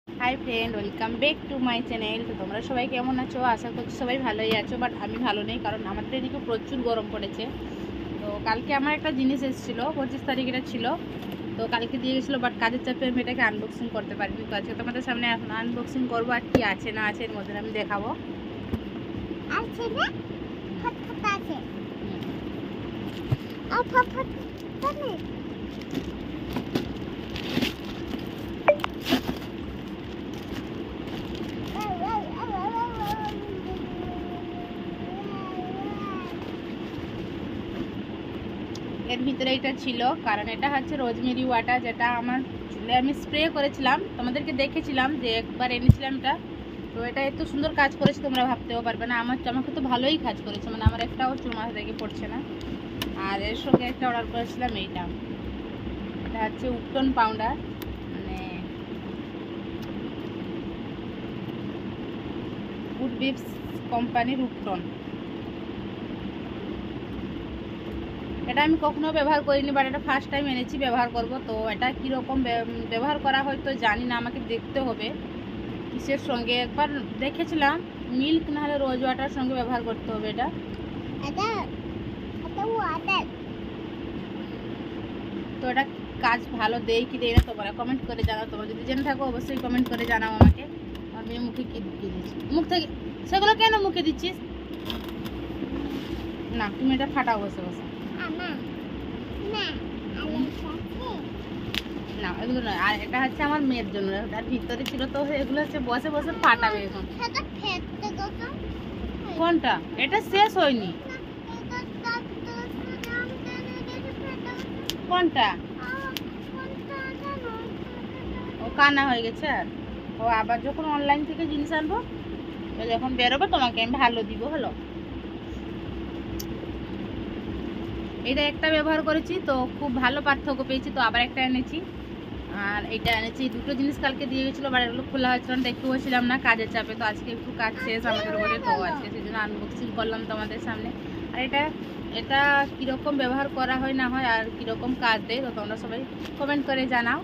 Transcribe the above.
Hi friend, welcome back to my channel. তো তোমরা সবাই কেমন আছো? আশা করছি সবাই ভালোই আছো, বাট আমি ভালো নেই, কারণ আমাদের এদিকে প্রচুর গরম পড়েছে। তো কালকে আমার একটা জিনিস এসেছিলো, 25 তারিখ এটা ছিল। তো কালকে দিয়ে গেছিলো, বাট কাজের চাপে আমি এটাকে আনবক্সিং করতে পারিনি। তো আজকে তোমাদের সামনে এখন আনবক্সিং করবো, আর কি আছে না আছে এর মধ্যে আমি দেখাবো। এর ভিতরে এটা ছিল, কারণ এটা হচ্ছে রোজমেরি ওয়াটার, যেটা আমার চুলে আমি স্প্রে করেছিলাম, তোমাদেরকে দেখেছিলাম যে একবার এনেছিলাম এটা। তো এটা এত সুন্দর কাজ করেছে তোমরা ভাবতেও পারবে না। আমাকে তো ভালোই কাজ করেছে, মানে আমার একটাও চুল মাথা থেকে পড়ছে না। আর এর সঙ্গে একটা অর্ডার করেছিলাম এইটা, এটা হচ্ছে উপটন পাউডার, মানে গুড ভিবস কোম্পানির উপটন। এটা আমি কখনো ব্যবহার করিনি, বাট এটা ফার্স্ট টাইম এনেছি, ব্যবহার করব। তো এটা কীরকম ব্যবহার করা হয় তো জানি না, আমাকে দেখতে হবে কিসের সঙ্গে। একবার দেখেছিলাম মিল্ক নাহলে রোজ ওয়াটার সঙ্গে ব্যবহার করতে হবে এটা। তো এটা কাজ ভালো দেয় কি দেয় না তোমরা কমেন্ট করে জানাও। তোমরা যদি জেনে থাকো অবশ্যই কমেন্ট করে জানাও আমাকে। আর মেয়ে মুখে কি ঢুকিয়ে দিচ্ছি, মুখ থেকে সেগুলো কেন মুখে দিচ্ছিস? না, তুমি এটা ফাটাও বসে বসে। না, এগুলো নয়। আর এটা হচ্ছে আমার মেয়ের জন্য, তার ভিতরে ছিল, তো এগুলো হচ্ছে বসে বসে ফাটাবে এখন। কোনটা? এটা শেষ হয়নি। কোনটা? ও কানা হয়ে গেছে। আর ও আবার যখন অনলাইন থেকে জিনিস আনবো, যখন বেরোবে তোমাকে আমি ভালো দিব। হলো, এটা একটা ব্যবহার করেছি তো খুব ভালো পার্থক্য পেয়েছি, তো আবার একটা এনেছি। আর এটা এনেছি, দুটো জিনিস কালকে দিয়ে গেছিলো, বাট এগুলো খোলা হচ্ছিল না, দেখতে বসছিলাম না কাজের চাপে। তো আজকে একটু কাজ শেষ আমাদের ঘরে, তো আজকে সেই জন্য আনবক্সিং করলাম তোমাদের সামনে। আর এটা কীরকম ব্যবহার করা হয় না হয় আর কীরকম কাজ দেয়, তো তোমরা সবাই কমেন্ট করে জানাও।